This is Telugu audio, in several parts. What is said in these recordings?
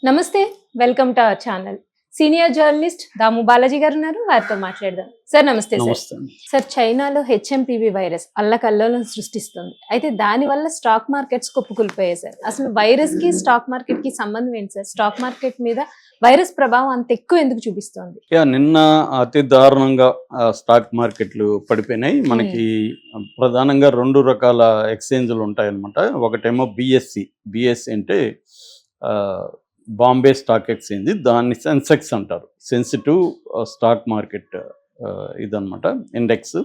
నమస్తే. Welcome to our channel. Senior journalist Damu Balaji గారు ఉన్నారు. వారితో మాట్లాడదాం. సార్ నమస్తే సార్. నమస్తే అండి. సార్, చైనాలో హెచ్ఎంపీవీ వైరస్ అల్లకల్లోలం సృష్టిస్తుంది. అయితే దానివల్ల స్టాక్ మార్కెట్స్ కుప్పకూలిపోయాయి సార్. అసలు వైరస్ కి స్టాక్ మార్కెట్ కి సంబంధం ఏంటి సార్? స్టాక్ మార్కెట్ మీద వైరస్ ప్రభావం అంత ఎక్కువ ఎందుకు చూపిస్తోంది? నిన్న అతి దారుణంగా స్టాక్ మార్కెట్లు పడిపోయినాయి. మనకి ప్రధానంగా 2 రకాల ఎక్స్చేంజ్లు ఉంటాయన్నమాట. ఒకటేమో బిఎస్సి అంటే బాంబే స్టాక్ ఎక్స్చేంజ్, దాన్ని సెన్సెక్స్ అంటారు. సెన్సిటివ్ స్టాక్ మార్కెట్ ఇదన్నమాట, index.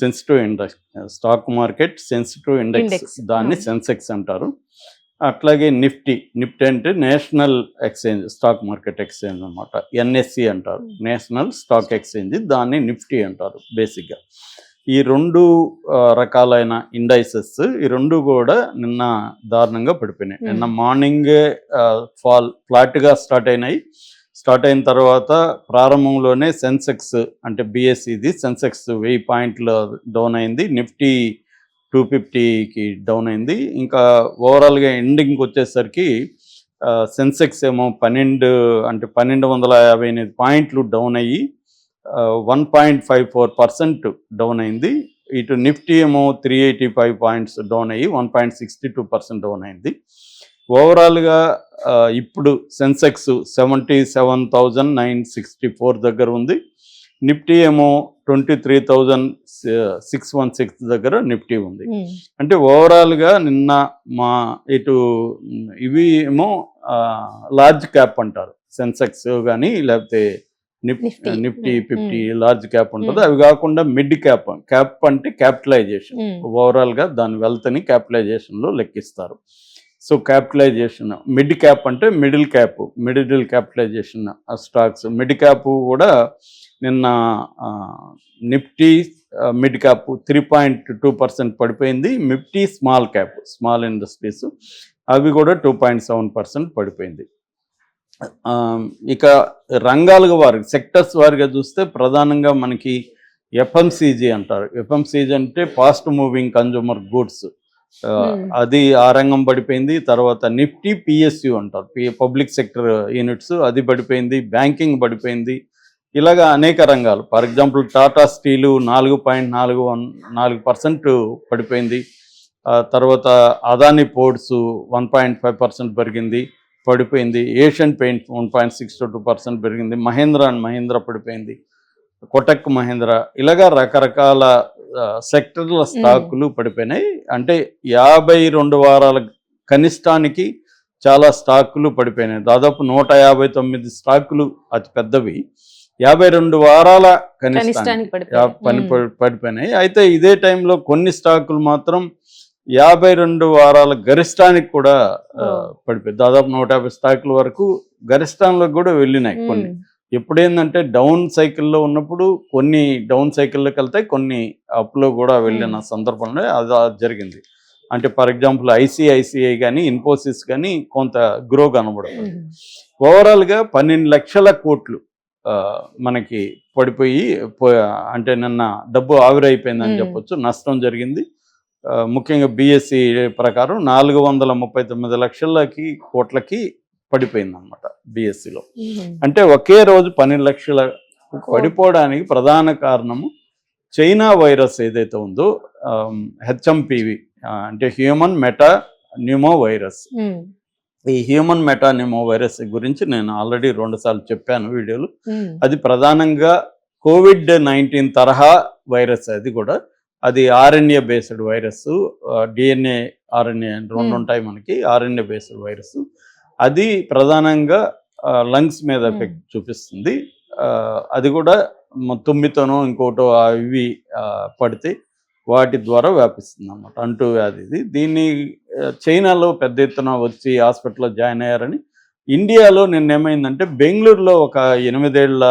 Sensitive index, stock market sensitive index, దాన్ని సెన్సెక్స్ అంటారు. అట్లాగే నిఫ్టీ అంటే national exchange, stock market exchange అనమాట. ఎన్ఎస్సి అంటారు, నేషనల్ స్టాక్ ఎక్స్చేంజ్, దాన్ని నిఫ్టీ అంటారు బేసిక్గా. ఈ 2 రకాలైన ఇండైసెస్, ఈ 2 కూడా నిన్న దారుణంగా పడిపోయినాయి. నిన్న మార్నింగ్ ఫ్లాట్గా స్టార్ట్ అయిన తర్వాత ప్రారంభంలోనే సెన్సెక్స్ అంటే బిఎస్సిది సెన్సెక్స్ 1000 పాయింట్లు డౌన్ అయింది. నిఫ్టీ 250కి డౌన్ అయింది. ఇంకా ఓవరాల్గా ఎండింగ్కి వచ్చేసరికి సెన్సెక్స్ ఏమో 1258 పాయింట్లు డౌన్ అయ్యి 1.54% డౌన్ అయింది. ఇటు నిఫ్టీ ఏమో 385 పాయింట్స్ డౌన్ అయ్యి 1.62% డౌన్ అయింది. ఓవరాల్గా ఇప్పుడు సెన్సెక్స్ 77,964 దగ్గర ఉంది. నిఫ్టీ ఏమో 23,616 దగ్గర నిఫ్టీ ఉంది. అంటే ఓవరాల్గా నిన్న ఇటు ఇవి ఏమో లార్జ్ క్యాప్ అంటారు, సెన్సెక్స్ కానీ లేకపోతే నిఫ్టీ 50 లార్జ్ క్యాప్ ఉంటుంది. అవి కాకుండా మిడ్ క్యాప్ అంటే క్యాపిటలైజేషన్, ఓవరాల్గా దాని వెల్త్ని క్యాపిటలైజేషన్లో లెక్కిస్తారు. సో క్యాపిటలైజేషన్, మిడ్ క్యాప్ అంటే middle capitalisation stocks. Mid cap కూడా నిన్న నిఫ్టీ మిడ్ క్యాప్ 3.2% పడిపోయింది. నిఫ్టీ స్మాల్ ఇండస్ట్రీస్ అవి కూడా 2.7% పడిపోయింది. ఇక రంగాలుగా సెక్టర్స్ వారిగా చూస్తే ప్రధానంగా మనకి ఎఫ్ఎంసీజీ అంటారు. ఎఫ్ఎంసీజీ అంటే ఫాస్ట్ మూవింగ్ కన్జ్యూమర్ గూడ్స్, అది ఆ రంగం పడిపోయింది. తర్వాత నిఫ్టీ పిఎస్యు అంటారు, పబ్లిక్ సెక్టర్ యూనిట్స్, అది పడిపోయింది. బ్యాంకింగ్ పడిపోయింది. ఇలాగా అనేక రంగాలు. ఫర్ ఎగ్జాంపుల్ టాటా స్టీలు 4.44% పడిపోయింది. తర్వాత అదానీ పోర్ట్స్ 1.5% పడిపోయింది. ఏషియన్ పెయింట్ 1.62% పెరిగింది. మహీంద్రా పడిపోయింది. కోటక్ మహీంద్రా, ఇలాగా రకరకాల సెక్టర్ల స్టాకులు పడిపోయినాయి. అంటే 52 వారాల కనిష్టానికి చాలా స్టాకులు పడిపోయినాయి. దాదాపు 159 స్టాకులు అతి పెద్దవి 52 వారాల కనిష్టానికి పడిపోయినాయి. అయితే ఇదే టైంలో కొన్ని స్టాకులు మాత్రం 52 వారాల గరిష్టానికి కూడా పడిపోయి దాదాపు 150 స్టాకుల వరకు గరిష్టానికి కూడా వెళ్ళినాయి. కొన్ని ఎప్పుడేందంటే డౌన్ సైకిల్లో ఉన్నప్పుడు కొన్ని డౌన్ సైకిల్లోకి వెళ్తాయి, కొన్ని అప్లో కూడా వెళ్ళిన సందర్భంలో అది జరిగింది. అంటే ఫర్ ఎగ్జాంపుల్ ఐసిఐసిఐ కానీ ఇన్ఫోసిస్ కానీ కొంత గ్రో కనబడుతుంది. ఓవరాల్గా 12 లక్షల కోట్లు మనకి పడిపోయి, అంటే నిన్న డబ్బు ఆవిరైపోయిందని చెప్పొచ్చు, నష్టం జరిగింది. ముఖ్యంగా బిఎస్సి ప్రకారం 439 లక్షల కోట్లకి పడిపోయింది అనమాట బిఎస్సిలో. అంటే ఒకే రోజు 12 లక్షల పడిపోవడానికి ప్రధాన కారణము చైనా వైరస్ ఏదైతే ఉందో, హెచ్ఎంపివి అంటే హ్యూమన్ మెటాన్యూమో వైరస్. ఈ హ్యూమన్ మెటాన్యూమో వైరస్ గురించి నేను ఆల్రెడీ 2 సార్లు చెప్పాను వీడియోలు. అది ప్రధానంగా COVID-19 తరహా వైరస్. అది RNA based virus, DNA RNA 2 ఉంటాయి మనకి. ఆర్ఎన్ఏ బేస్డ్ వైరస్ అది ప్రధానంగా లంగ్స్ మీద ఎఫెక్ట్ చూపిస్తుంది. అది కూడా తుమ్మితోనో ఇంకోటో ఇవి పడితే వాటి ద్వారా వ్యాపిస్తుంది అన్నమాట, అంటూ వ్యాధి ఇది. దీన్ని చైనాలో పెద్ద ఎత్తున వచ్చి హాస్పిటల్లో జాయిన్ అయ్యారని. ఇండియాలో నిన్నేమైందంటే బెంగళూరులో ఒక 8 ఏళ్ల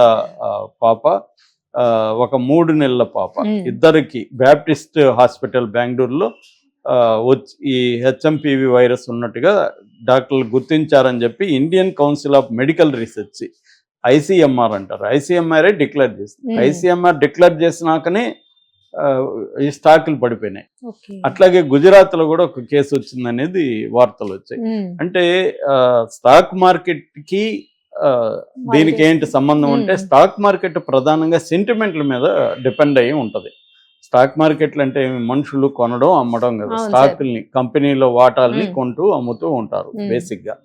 పాప, ఒక 3 నెలల పాప, ఇద్దరికి బ్యాప్టిస్ట్ హాస్పిటల్ బెంగళూరులో వచ్చి ఈ హెచ్ఎంపివి వైరస్ ఉన్నట్టుగా డాక్టర్లు గుర్తించారని చెప్పి Indian council of medical research, ICMR అంటారు, ఐసిఎంఆర్ఏ డిక్లేర్ చేసింది. ఐసిఎంఆర్ డిక్లేర్ చేసినాకనే ఈ స్టాకులు పడిపోయినాయి. ఓకే. అట్లాగే గుజరాత్ లో కూడా ఒక కేసు వచ్చిందనేది వార్తలు వచ్చాయి. అంటే స్టాక్ మార్కెట్ కి దీనికి ఏంటి సంబంధం అంటే స్టాక్ మార్కెట్ ప్రధానంగా సెంటిమెంట్ల మీద డిపెండ్ అయ్యి ఉంటది. స్టాక్ మార్కెట్లు అంటే మనుషులు కొనడం అమ్మడం కదా, స్టాకుల్ని కంపెనీలో వాటాలని కొంటూ అమ్ముతూ ఉంటారు. బేసిక్ గా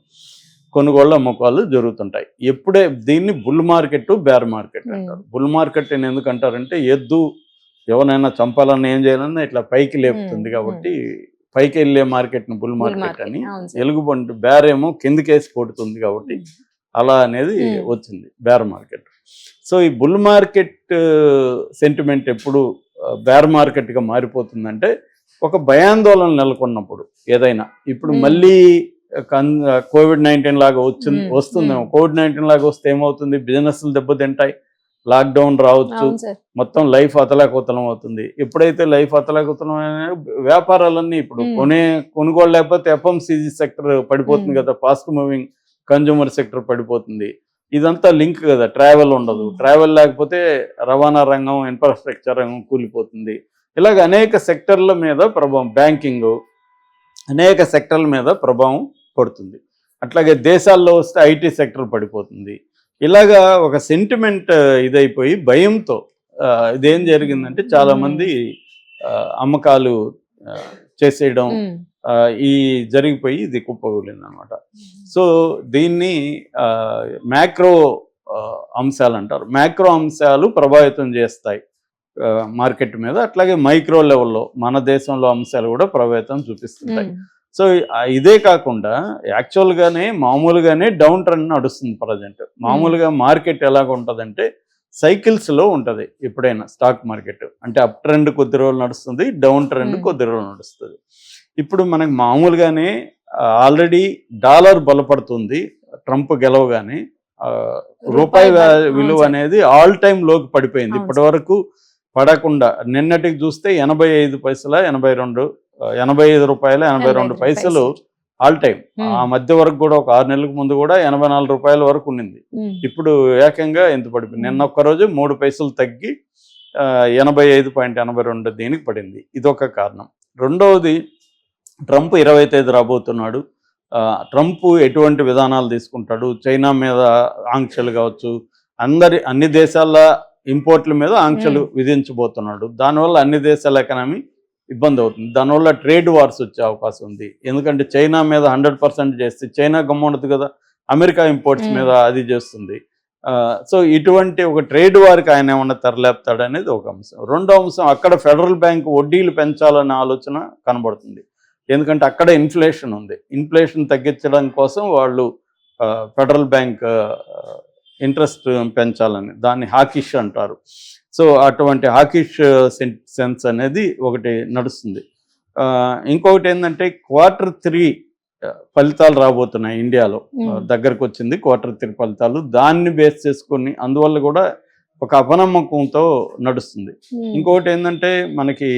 కొనుగోళ్ళు అమ్మకాలు జరుగుతుంటాయి. ఎప్పుడే దీన్ని బుల్ మార్కెట్ బేర్ మార్కెట్ అంటారు. బుల్ మార్కెట్ అని ఎందుకు అంటారంటే ఎద్దు ఎవరైనా చంపాలన్నా ఏం చేయాలన్నా ఇట్లా పైకి లేపుతుంది కాబట్టి పైకి వెళ్ళే మార్కెట్ ని బుల్ మార్కెట్ అని, ఎలుగుబంటి బేరేమో కిందికేసి కొడుతుంది కాబట్టి అలా అనేది వచ్చింది బేర్ మార్కెట్. సో ఈ బుల్ మార్కెట్ సెంటిమెంట్ ఎప్పుడు బేర్ మార్కెట్ గా మారిపోతుందంటే ఒక భయాందోళన నెలకొన్నప్పుడు. ఏదైనా ఇప్పుడు మళ్ళీ COVID-19 లాగా వస్తుందేమో. COVID-19 లాగా వస్తే ఏమవుతుంది, బిజినెస్లు దెబ్బతింటాయి, లాక్డౌన్ రావచ్చు, మొత్తం లైఫ్ అతలాకుతలం అవుతుంది. ఎప్పుడైతే లైఫ్ అతలాకుతలం వ్యాపారాలన్నీ ఇప్పుడు కొనుగోలు లేకపోతే FMCG సెక్టర్ పడిపోతుంది కదా, ఫాస్ట్ మూవింగ్ కన్జ్యూమర్ సెక్టర్ పడిపోతుంది. ఇదంతా లింక్ కదా, ట్రావెల్ ఉండదు, ట్రావెల్ లేకపోతే రవాణా రంగం ఇన్ఫ్రాస్ట్రక్చర్ రంగం కూలిపోతుంది. ఇలాగ అనేక సెక్టర్ల మీద ప్రభావం, బ్యాంకింగ్ అనేక సెక్టర్ల మీద ప్రభావం పడుతుంది. అట్లాగే దేశాల్లో వస్తే IT సెక్టర్ పడిపోతుంది. ఇలాగా ఒక సెంటిమెంట్ ఇదైపోయి భయంతో ఇదేం జరిగిందంటే చాలా మంది అమ్మకాలు చేసేయడం ఈ జరిగిపోయి ఇది కుప్పకూలింది అనమాట. సో దీన్ని మ్యాక్రో అంశాలు అంటారు. మ్యాక్రో అంశాలు ప్రభావితం చేస్తాయి మార్కెట్ మీద. అట్లాగే మైక్రో లెవెల్లో మన దేశంలో అంశాలు కూడా ప్రభావితం చూపిస్తుంటాయి. సో ఇదే కాకుండా యాక్చువల్గానే మామూలుగానే డౌన్ ట్రెండ్ నడుస్తుంది ప్రజెంట్. మామూలుగా మార్కెట్ ఎలాగ ఉంటుందంటే సైకిల్స్లో ఉంటుంది. ఎప్పుడైనా స్టాక్ మార్కెట్ అంటే అప్ ట్రెండ్ కొద్ది రోజులు నడుస్తుంది, డౌన్ ట్రెండ్ కొద్ది రోజులు నడుస్తుంది. ఇప్పుడు మనకు మామూలుగానే ఆల్రెడీ డాలర్ బలపడుతుంది. ట్రంప్ గెలవగానే రూపాయి విలువ అనేది ఆల్ టైమ్ లోకి పడిపోయింది. ఇప్పటి వరకు పడకుండా నిన్నటికి చూస్తే 85 పైసల 85 రూపాయల 82 పైసలు ఆల్ టైమ్. ఆ మధ్య వరకు కూడా ఒక 6 నెలలకు ముందు కూడా 84 రూపాయల వరకు ఉండింది. ఇప్పుడు ఏకంగా ఎంత పడిపోయింది, నిన్న ఒక్కరోజు 3 పైసలు తగ్గి 85.82 దీనికి పడింది. ఇదొక కారణం. రెండవది, ట్రంప్ 20వ తేదీ రాబోతున్నాడు. ట్రంప్ ఎటువంటి విధానాలు తీసుకుంటాడు, చైనా మీద ఆంక్షలు కావచ్చు, అన్ని దేశాల ఇంపోర్ట్ల మీద ఆంక్షలు విధించబోతున్నాడు. దానివల్ల అన్ని దేశాల ఎకనామీ ఇబ్బంది అవుతుంది. దానివల్ల ట్రేడ్ వార్స్ వచ్చే అవకాశం ఉంది. ఎందుకంటే చైనా మీద 100% చేస్తే చైనా గమ్ముండదు కదా, అమెరికా ఇంపోర్ట్స్ మీద అది చేస్తుంది. సో ఇటువంటి ఒక ట్రేడ్ వార్కి ఆయన ఏమన్నా తెరలేపుతాడు అనేది ఒక అంశం. రెండో అంశం, అక్కడ ఫెడరల్ బ్యాంక్ వడ్డీలు పెంచాలనే ఆలోచన కనబడుతుంది. ఎందుకంటే అక్కడ ఇన్ఫ్లేషన్ ఉంది. ఇన్ఫ్లేషన్ తగ్గించడం కోసం వాళ్ళు ఫెడరల్ బ్యాంక్ ఇంట్రెస్ట్ పెంచాలని, దాన్ని హాకిష్ అంటారు. సో అటువంటి హాకిష్ సెన్స్ అనేది ఒకటి నడుస్తుంది. ఇంకొకటి ఏంటంటే Q3 ఫలితాలు రాబోతున్నాయి ఇండియాలో. దగ్గరకు వచ్చింది Q3 ఫలితాలు. దాన్ని బేస్ చేసుకొని అందువల్ల కూడా ఒక అపనమ్మకంతో నడుస్తుంది. ఇంకొకటి ఏంటంటే మనకి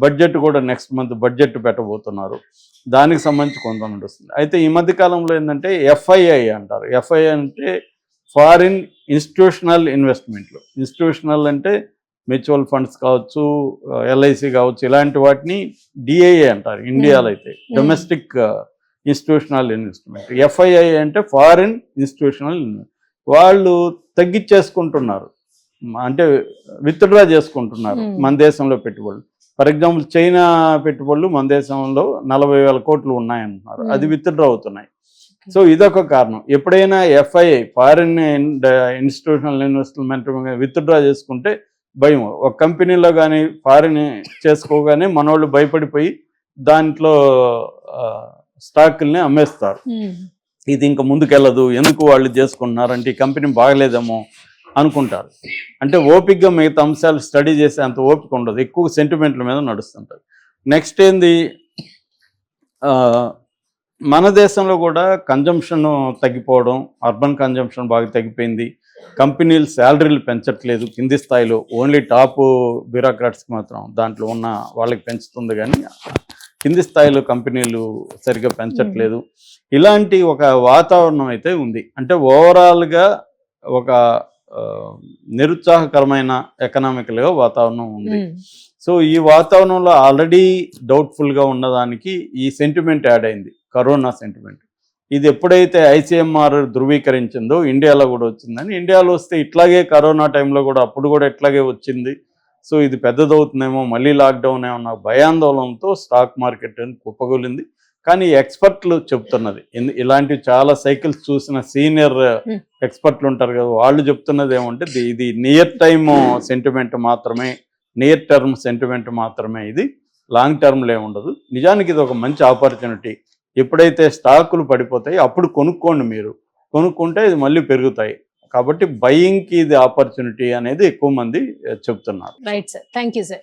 బడ్జెట్ కూడా నెక్స్ట్ మంత్ బడ్జెట్ పెట్టబోతున్నారు. దానికి సంబంధించి కొంత నడుస్తుంది. అయితే ఈ మధ్య కాలంలో ఏంటంటే FII అంటారు. FII అంటే ఫారిన్ ఇన్స్టిట్యూషనల్ ఇన్వెస్ట్మెంట్లు. ఇన్స్టిట్యూషనల్ అంటే మ్యూచువల్ ఫండ్స్ కావచ్చు, LIC కావచ్చు, ఇలాంటి వాటిని DII అంటారు ఇండియాలో అయితే, డొమెస్టిక్ ఇన్స్టిట్యూషనల్ ఇన్వెస్ట్మెంట్. FII అంటే ఫారిన్ ఇన్స్టిట్యూషనల్ ఇన్వెస్ట్మెంట్. వాళ్ళు తగ్గించేసుకుంటున్నారు, అంటే విత్డ్రా చేసుకుంటున్నారు మన దేశంలో పెట్టుబడులు. ఫర్ ఎగ్జాంపుల్ చైనా పెట్టుబడులు మన దేశంలో 40,000 కోట్లు ఉన్నాయంటున్నారు, అది విత్డ్రా అవుతున్నాయి. సో ఇదొక కారణం. ఎప్పుడైనా FII foreign institutional investment withdraw చేసుకుంటే భయం. ఒక కంపెనీలో కానీ ఫారిన్ చేసుకోగానే మనోళ్ళు భయపడిపోయి దాంట్లో స్టాకుల్ని అమ్మేస్తారు. ఇది ఇంకా ముందుకెళ్ళదు, ఎందుకు వాళ్ళు చేసుకుంటున్నారంటే ఈ కంపెనీ బాగలేదేమో అనుకుంటారు. అంటే ఓపికగా మిగతా అంశాలు స్టడీ చేసే అంత ఓపిక ఉండదు, ఎక్కువ సెంటిమెంట్ల మీద నడుస్తుంటారు. నెక్స్ట్ ఏంది, మన దేశంలో కూడా కన్జంప్షన్ తగ్గిపోవడం, అర్బన్ కన్జంప్షన్ బాగా తగ్గిపోయింది. కంపెనీలు శాలరీలు పెంచట్లేదు కింది స్థాయిలో, ఓన్లీ టాప్ బ్యూరోక్రాట్స్కి మాత్రం దాంట్లో ఉన్న వాళ్ళకి పెంచుతుంది, కానీ కింది స్థాయిలో కంపెనీలు సరిగ్గా పెంచట్లేదు. ఇలాంటి ఒక వాతావరణం అయితే ఉంది. అంటే ఓవరాల్గా ఒక నిరుత్సాహకరమైన ఎకనామికల్గా వాతావరణం ఉంది. సో ఈ వాతావరణంలో ఆల్రెడీ డౌట్ఫుల్గా ఉన్నదానికి ఈ సెంటిమెంట్ యాడ్ అయింది, కరోనా సెంటిమెంట్. ఇది ఎప్పుడైతే ఐసీఎంఆర్ ధృవీకరించిందో ఇండియాలో కూడా వచ్చిందని, ఇండియాలో వస్తే ఇట్లాగే కరోనా టైంలో కూడా అప్పుడు కూడా ఇట్లాగే వచ్చింది. సో ఇది పెద్దదవుతుందేమో, మళ్ళీ లాక్డౌన్ ఏమన్నా భయాందోళనతో స్టాక్ మార్కెట్ కుప్పగొలింది. కానీ ఎక్స్పర్ట్లు చెప్తున్నది, ఇలాంటి చాలా సైకిల్స్ చూసిన సీనియర్ ఎక్స్పర్ట్లు ఉంటారు కదా, వాళ్ళు చెప్తున్నది ఏమంటే ఇది నియర్ టైమ్ సెంటిమెంట్ మాత్రమే, నియర్ టర్మ్ సెంటిమెంట్ మాత్రమే, ఇది లాంగ్ టర్మ్లో ఏముండదు. నిజానికి ఇది ఒక మంచి ఆపర్చునిటీ. ఎప్పుడైతే స్టాకులు పడిపోతాయి అప్పుడు కొనుక్కోండి, మీరు కొనుక్కుంటే ఇది మళ్ళీ పెరుగుతాయి. కాబట్టి బయింగ్కి ఇది ఆపర్చునిటీ అనేది ఎక్కువ మంది చెప్తున్నారు. Right sir, thank you sir.